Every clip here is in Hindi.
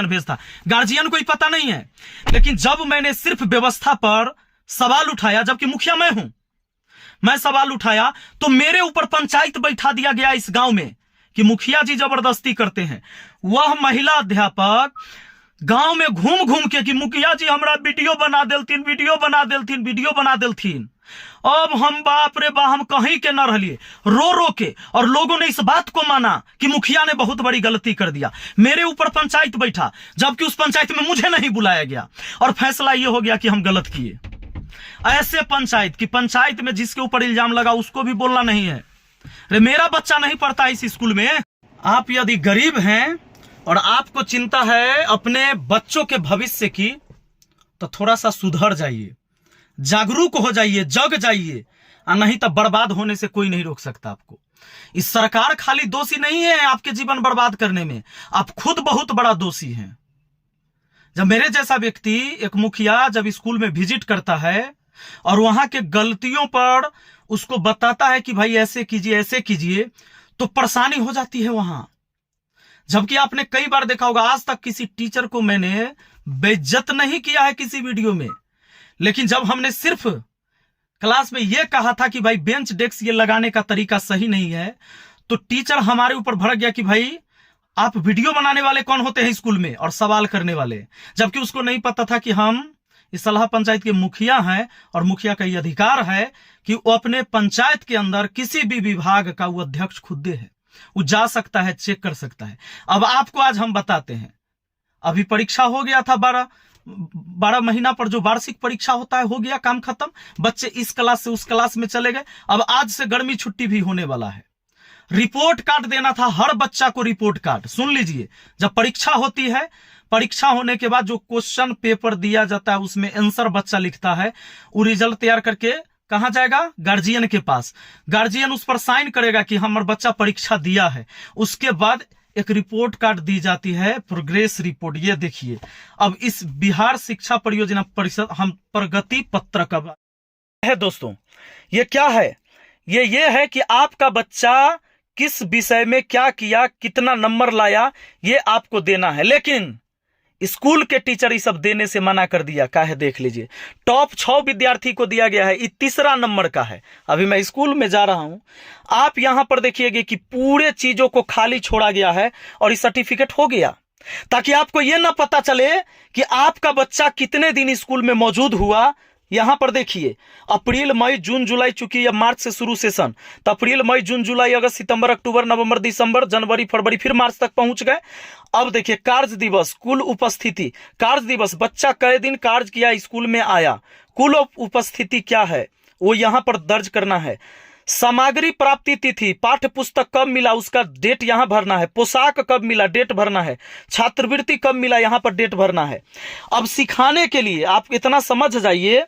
भेज था, गार्जियन को ही पता नहीं है। लेकिन जब मैंने सिर्फ व्यवस्था पर सवाल उठाया, जबकि मुखिया मैं हूं, मैं सवाल उठाया तो मेरे ऊपर पंचायत बैठा दिया गया इस गांव में कि मुखिया जी जबरदस्ती करते हैं। वह महिला अध्यापक गांव में घूम घूम के कि मुखिया जी हमरा वीडियो बना देलथिन, वीडियो बना देलथिन, वीडियो बना देलथिन। अब हम बाप रे बा, हम कहीं के न रहिए, रो रो के, और लोगों ने इस बात को माना कि मुखिया ने बहुत बड़ी गलती कर दिया। मेरे ऊपर पंचायत बैठा, जबकि उस पंचायत में मुझे नहीं बुलाया गया, और फैसला ये हो गया कि हम गलत किए। ऐसे पंचायत की पंचायत में जिसके ऊपर इल्जाम लगा उसको भी बोलना नहीं है। अरे मेरा बच्चा नहीं पढ़ता इस स्कूल में। आप यदि गरीब हैं और आपको चिंता है अपने बच्चों के भविष्य की, तो थोड़ा सा सुधर जाइए, जागरूक हो जाइए, जग जाइए, और नहीं तो बर्बाद होने से कोई नहीं रोक सकता आपको। इस सरकार खाली दोषी नहीं है आपके जीवन बर्बाद करने में, आप खुद बहुत बड़ा दोषी हैं। जब मेरे जैसा व्यक्ति, एक मुखिया, जब स्कूल में विजिट करता है और वहां के गलतियों पर उसको बताता है कि भाई ऐसे कीजिए, ऐसे कीजिए, तो परेशानी हो जाती है वहां। जबकि आपने कई बार देखा होगा, आज तक किसी टीचर को मैंने बेइज्जत नहीं किया है किसी वीडियो में। लेकिन जब हमने सिर्फ क्लास में यह कहा था कि भाई बेंच डेस्क ये लगाने का तरीका सही नहीं है, तो टीचर हमारे ऊपर भड़क गया कि भाई आप वीडियो बनाने वाले कौन होते हैं स्कूल में, और सवाल करने वाले। जबकि उसको नहीं पता था कि हम इस सलाह पंचायत के मुखिया हैं, और मुखिया का यह अधिकार है कि वो अपने पंचायत के अंदर किसी भी विभाग का वो अध्यक्ष खुद है, वो जा सकता है, चेक कर सकता है। अब आपको आज हम बताते हैं, अभी परीक्षा हो गया था, 12 महीना पर जो वार्षिक परीक्षा होता है, हो गया, काम खत्म, बच्चे इस क्लास से उस क्लास में चले गए। अब आज से गर्मी छुट्टी भी होने वाला है। रिपोर्ट कार्ड देना था हर बच्चा को, रिपोर्ट कार्ड। सुन लीजिए, जब परीक्षा होती है, परीक्षा होने के बाद जो क्वेश्चन पेपर दिया जाता है उसमें आंसर बच्चा लिखता है, वो रिजल्ट तैयार करके कहां जाएगा? गार्जियन के पास। गार्जियन उस पर साइन करेगा कि हमारा बच्चा परीक्षा दिया है। उसके बाद एक रिपोर्ट कार्ड दी जाती है, प्रोग्रेस रिपोर्ट। ये देखिए, अब इस बिहार शिक्षा परियोजना परिषद हम प्रगति पत्रक है दोस्तों। ये क्या है? ये है कि आपका बच्चा किस विषय में क्या किया, कितना नंबर लाया, ये आपको देना है। लेकिन स्कूल के टीचर ये सब देने से मना कर दिया। क्या है देख लीजिए, टॉप 6 विद्यार्थी को दिया गया है, ये 3रा नंबर का है। अभी मैं स्कूल में जा रहा हूं, आप यहां पर देखिएगा कि पूरे चीजों को खाली छोड़ा गया है और ये सर्टिफिकेट हो गया, ताकि आपको यह ना पता चले कि आपका बच्चा कितने दिन स्कूल में मौजूद हुआ। यहां पर देखिए, अप्रैल मई जून जुलाई, चूंकि यह मार्च से शुरू सेशन, तो अप्रैल मई जून जुलाई अगस्त सितंबर अक्टूबर नवंबर दिसंबर जनवरी फरवरी, फिर मार्च तक पहुंच गए। अब देखिए, कार्य दिवस, कुल उपस्थिति, कार्य दिवस, बच्चा कई दिन कार्य किया, स्कूल में आया, कुल उपस्थिति क्या है वो यहां पर दर्ज करना है। सामग्री प्राप्ति तिथि, पाठ्य पुस्तक कब मिला उसका डेट यहां भरना है, पोशाक कब मिला डेट भरना है, छात्रवृत्ति कब मिला यहां पर डेट भरना है। अब सिखाने के लिए आप इतना समझ जाइए,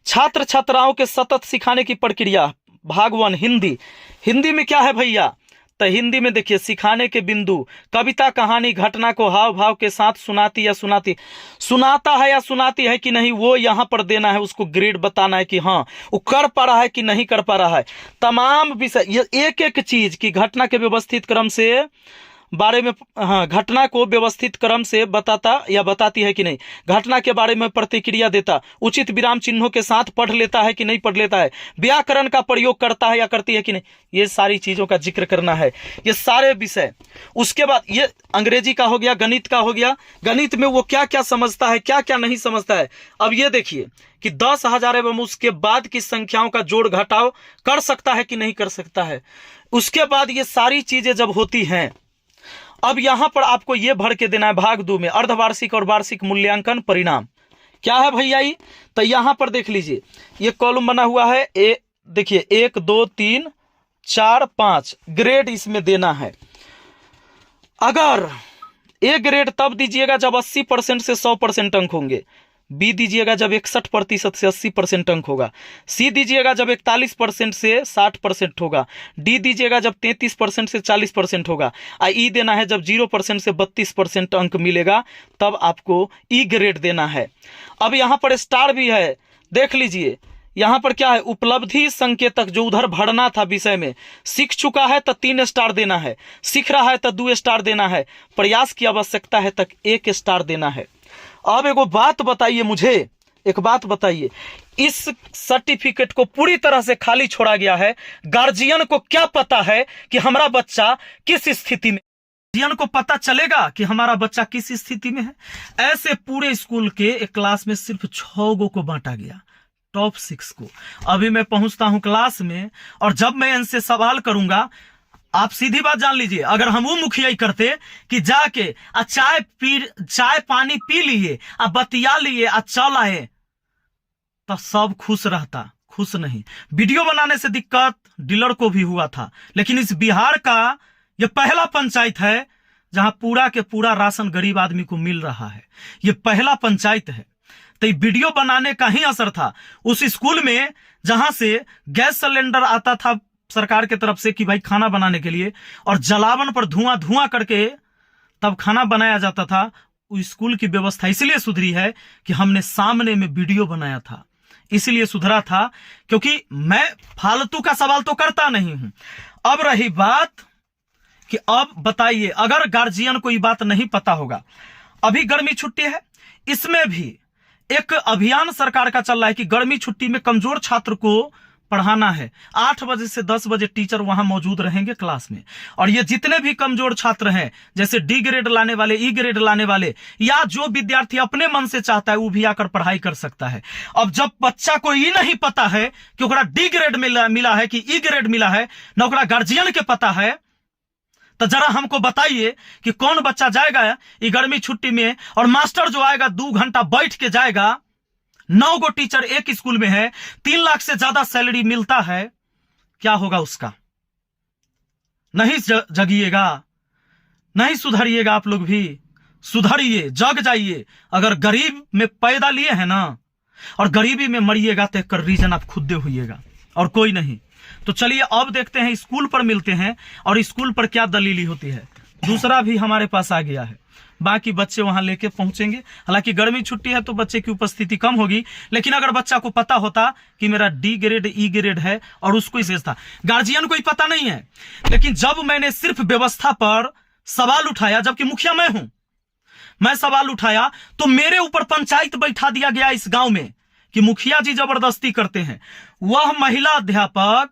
छात्र छात्राओं के सतत सिखाने की प्रक्रिया, भाग 1 हिंदी। हिंदी में क्या है भैया? तो हिंदी में देखिए, सिखाने के बिंदु, कविता कहानी घटना को हाव भाव के साथ सुनाती या सुनाता है या सुनाती है कि नहीं, वो यहां पर देना है। उसको ग्रेड बताना है कि हाँ वो कर पा रहा है कि नहीं कर पा रहा है। तमाम विषय, ये एक एक चीज की घटना के व्यवस्थित क्रम से बारे में, हाँ, घटना को व्यवस्थित क्रम से बताता या बताती है कि नहीं, घटना के बारे में प्रतिक्रिया देता, उचित विराम चिन्हों के साथ पढ़ लेता है कि नहीं पढ़ लेता है, व्याकरण का प्रयोग करता है या करती है कि नहीं, ये सारी चीजों का जिक्र करना है, ये सारे विषय। उसके बाद ये अंग्रेजी का हो गया, गणित का हो गया, गणित में वो क्या क्या समझता है, क्या क्या नहीं समझता है। अब ये देखिए कि 10,000 एवं उसके बाद की संख्याओं का जोड़ घटाव कर सकता है कि नहीं कर सकता है। उसके बाद ये सारी चीजें जब होती हैं, अब यहां पर आपको यह भर के देना है भाग 2 में, अर्धवार्षिक और वार्षिक मूल्यांकन परिणाम। क्या है भैया? तो यहां पर देख लीजिए, ये कॉलम बना हुआ है, देखिए 1 2 3 4 5 ग्रेड इसमें देना है। अगर ए ग्रेड तब दीजिएगा जब 80% से 100% अंक होंगे, बी दीजिएगा जब 61% से 80% अंक होगा, सी दीजिएगा जब 41% से 60% होगा, डी दीजिएगा जब 33% से 40% होगा, ई देना है जब 0% से 32% अंक मिलेगा, तब आपको ई ग्रेड देना है। अब यहां पर स्टार भी है, देख लीजिए, यहाँ पर क्या है, उपलब्धि संकेतक जो उधर भरना था विषय में, सीख चुका है तो 3 स्टार देना है, सीख रहा है तो 2 स्टार देना है, प्रयास की आवश्यकता है तक 1 स्टार देना है। अब एक बात बताइए, मुझे एक बात बताइए, इस सर्टिफिकेट को पूरी तरह से खाली छोड़ा गया है। गार्जियन को क्या पता है कि हमारा बच्चा किस स्थिति में, गार्जियन को पता चलेगा कि हमारा बच्चा किस स्थिति में है? ऐसे पूरे स्कूल के एक क्लास में सिर्फ 6 गो को बांटा गया, टॉप 6 को। अभी मैं पहुंचता हूं क्लास में और जब मैं इनसे सवाल करूंगा, आप सीधी बात जान लीजिए, अगर हम वो मुखिया ही करते कि जाके चाय पानी पी लिए, बतिया लिए, चल आए, तो सब खुश रहता। खुश नहीं। वीडियो बनाने से दिक्कत डीलर को भी हुआ था, लेकिन इस बिहार का यह पहला पंचायत है जहां पूरा के पूरा राशन गरीब आदमी को मिल रहा है। यह पहला पंचायत है। तो वीडियो बनाने का ही असर था। उस स्कूल में जहां से गैस सिलेंडर आता था सरकार की तरफ से कि भाई खाना बनाने के लिए, और जलावन पर धुआं धुआं करके तब खाना बनाया जाता था, उस स्कूल की व्यवस्था इसलिए सुधरी है कि हमने सामने में वीडियो बनाया था, इसलिए सुधरा था। क्योंकि मैं फालतू का सवाल तो करता नहीं हूं। अब रही बात कि अब बताइए, अगर गार्जियन को ये बात नहीं पता होगा, अभी गर्मी छुट्टी है, इसमें भी एक अभियान सरकार का चल रहा है कि गर्मी छुट्टी में कमजोर छात्र को पढ़ाना है। 8 बजे से 10 बजे टीचर वहां मौजूद रहेंगे क्लास में, और ये जितने भी कमजोर छात्र हैं, जैसे डी ग्रेड लाने वाले, ई ग्रेड लाने वाले, या जो विद्यार्थी अपने मन से चाहता है वो भी आकर पढ़ाई कर सकता है। अब जब बच्चा को ये नहीं पता है कि ओकरा डी ग्रेड मिला है कि ई ग्रेड मिला है, न ओकरा गार्जियन के पता है, तो जरा हमको बताइए कि कौन बच्चा जाएगा ये गर्मी छुट्टी में, और मास्टर जो आएगा 2 घंटा बैठ के जाएगा, 9 गो टीचर एक स्कूल में है, 3 लाख से ज्यादा सैलरी मिलता है, क्या होगा उसका? नहीं जगिएगा, नहीं सुधरिएगा। आप लोग भी सुधरिए, जग जाइए। अगर गरीब में पैदा लिए हैं ना, और गरीबी में मरिएगा तो एक रीजन आप खुद दे होइएगा, और कोई नहीं। तो चलिए अब देखते हैं, स्कूल पर मिलते हैं और स्कूल पर क्या दलीली होती है। दूसरा भी हमारे पास आ गया है, बाकी बच्चे वहां लेके पहुंचेंगे। हालांकि गर्मी छुट्टी है तो बच्चे की उपस्थिति कम होगी, लेकिन अगर बच्चा को पता होता कि मेरा डी ग्रेड ई ग्रेड है और उसको ही था, गार्जियन को ही पता नहीं है। लेकिन जब मैंने सिर्फ व्यवस्था पर सवाल उठाया, जबकि मुखिया मैं हूं, मैं सवाल उठाया तो मेरे ऊपर पंचायत बैठा दिया गया इस गांव में कि मुखिया जी जबरदस्ती करते हैं। वह महिला अध्यापक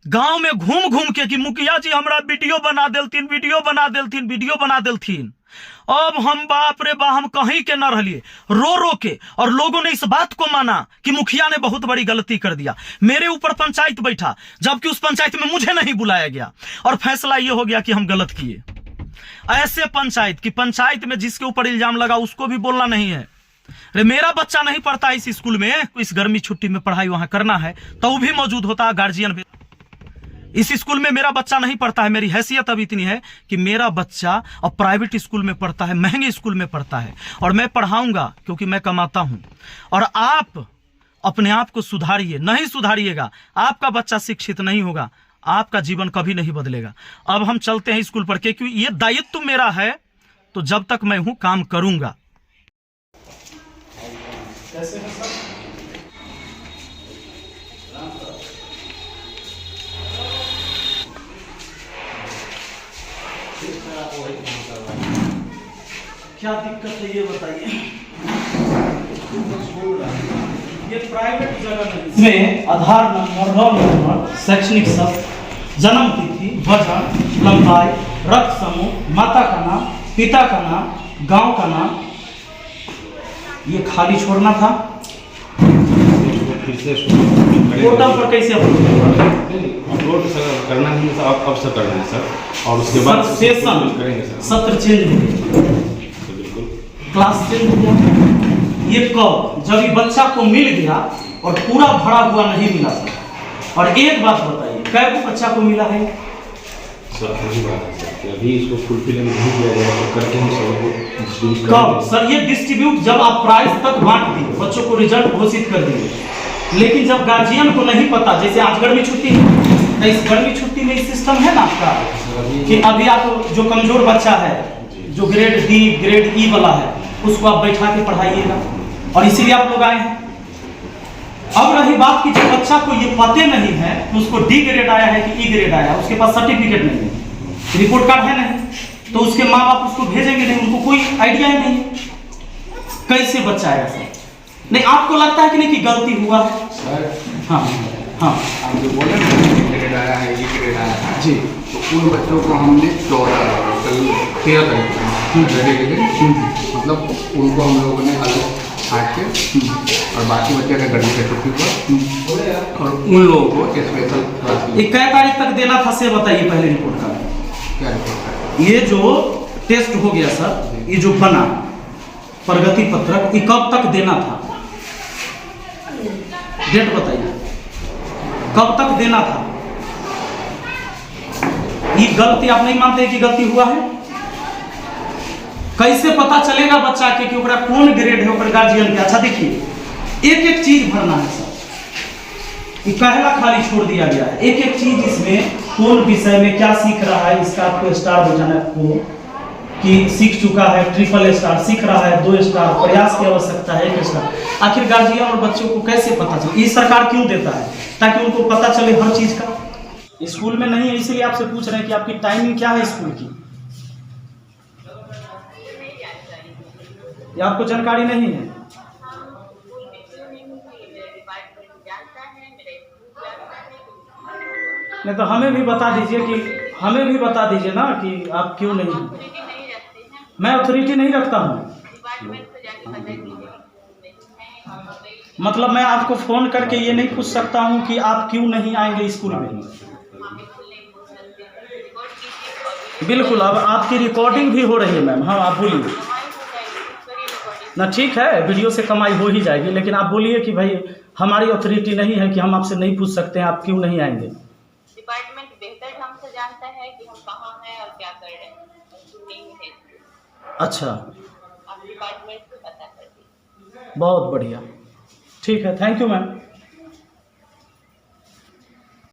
गांव में घूम घूम के कि मुखिया जी हमरा वीडियो बना देलथिन, वीडियो बना देलथिन, वीडियो बना देलथिन। अब हम बाप रे बा, हम कहीं के न रहिए, रो रो के, और लोगों ने इस बात को माना कि मुखिया ने बहुत बड़ी गलती कर दिया। मेरे ऊपर पंचायत बैठा, जबकि उस पंचायत में मुझे नहीं बुलाया गया, और फैसला यह हो गया कि हम गलत किए। ऐसे पंचायत की पंचायत में जिसके ऊपर इल्जाम लगा उसको भी बोलना नहीं है। अरे मेरा बच्चा नहीं पढ़ता इस स्कूल में, इस गर्मी छुट्टी में पढ़ाई वहां करना है तो वो भी मौजूद होता, गार्जियन भी। इस स्कूल में मेरा बच्चा नहीं पढ़ता है, मेरी हैसियत अब इतनी है कि मेरा बच्चा अब प्राइवेट स्कूल में पढ़ता है, महंगे स्कूल में पढ़ता है, और मैं पढ़ाऊंगा क्योंकि मैं कमाता हूं। और आप अपने आप को सुधारिए, नहीं सुधारिएगा आपका बच्चा शिक्षित नहीं होगा, आपका जीवन कभी नहीं बदलेगा। अब हम चलते हैं स्कूल पर, क्योंकि ये दायित्व मेरा है, तो जब तक मैं हूं काम करूंगा। कैसे है सर? क्या दिक्कत है ये बताइए। ये प्राइवेट जगह नहीं, इसमें आधार नंबर, रोल नंबर, शैक्षणिक शब्द, जन्म तिथि, वजन, लंबाई, रक्त समूह, माता का नाम, पिता का नाम, गांव का नाम, ये खाली छोड़ना था। पोर्टल पर कैसे अपलोड करना है सर, आप कब से करना है सर, और उसके बाद सेशन करेंगे सर। सत्र चेंज हो गया, बिल्कुल क्लास चेंज हो गया। ये कब? जब ये बच्चा को मिल गया और पूरा भरा हुआ नहीं मिला सर। और एक बात बताइए, कै को बच्चा को मिला है सर? वही बात है सर कि अभी इसको फुलफिल नहीं किया गया तो करके हम सबको कब सर? ये डिस्ट्रीब्यूट जब आप प्राइस तक बांट दिए, बच्चों को रिजल्ट घोषित कर दिए, लेकिन जब गार्जियन को नहीं पता, जैसे आज गर्मी छुट्टी है, तो इस गर्मी छुट्टी में सिस्टम है ना आपका कि अभी आप जो कमजोर बच्चा है, जो ग्रेड डी ग्रेड ई वाला है, उसको आप बैठा के पढ़ाइएगा, और इसीलिए आप लोग आए हैं। अब रही बात कि जब बच्चा को ये पते नहीं है कि उसको डी ग्रेड आया है कि ई ग्रेड आया है, उसके पास सर्टिफिकेट नहीं है, रिपोर्ट कार्ड है नहीं, तो उसके माँ बाप उसको भेजेंगे नहीं, उनको कोई आइडिया ही नहीं है, कैसे बच्चा आएगा सर? नहीं आपको लगता है कि नहीं कि गलती हुआ है सर? हाँ हाँ आप जो बोले ना ये ग्रेड आया है, ये ग्रेड आया है जी, तो उन बच्चों को हमने 13 तारीख के लिए मतलब उनको हम लोगों ने अलग छाट के और बाकी बच्चे का गर्मी की छुट्टी पर और उन लोगों को स्पेशल क्लास ये कै तारीख तक देना था से बताइए पहले रिपोर्ट कार्ड। क्या रिपोर्ट है? ये जो टेस्ट हो गया सर, ये जो बना प्रगति पत्रक, ये कब तक देना था? डेट बताइए, कब तक देना था? ये गलती आप नहीं मानते कि गलती हुआ है? कैसे पता चलेगा बच्चा के कि ओकरा कौन ग्रेड है, ओकर गार्जियन के? अच्छा देखिए, एक एक चीज भरना है सर, ये पहला खाली छोड़ दिया गया है। एक एक चीज इसमें कौन विषय में क्या सीख रहा है, इसका आपको स्टार बजाना है आपको कि सीख चुका है, ट्रिपल स्टार सीख रहा है, 2 स्टार, प्रयास की आवश्यकता है 1 स्टार। आखिर गार्जियन और बच्चों को कैसे पता चले? ये सरकार क्यों देता है? ताकि उनको पता चले हर चीज का। स्कूल में नहीं है इसलिए आपसे पूछ रहे हैं कि आपकी टाइमिंग क्या है स्कूल की, या आपको जानकारी नहीं है? नहीं तो हमें भी बता दीजिए कि हमें भी बता दीजिए ना कि आप क्यों नहीं। मैं अथॉरिटी नहीं रखता हूँ, मतलब मैं आपको फोन करके ये नहीं पूछ सकता हूँ कि आप क्यों नहीं आएंगे स्कूल में। बिल्कुल, अब आपकी रिकॉर्डिंग भी हो रही है मैम। हाँ आप बोलिए ना, ठीक है वीडियो से कमाई हो ही जाएगी, लेकिन आप बोलिए कि भाई हमारी अथॉरिटी नहीं है कि हम आपसे नहीं पूछ सकते हैं आप क्यों नहीं आएंगे। डिपार्टमेंट बेहतर ढंग से जानता है कि हम कहाँ हैं और क्या कर रहे हैं। नहीं है, अच्छा आप डिपार्टमेंट से पता कर दीजिए। बहुत बढ़िया, ठीक है, थैंक यू मैम।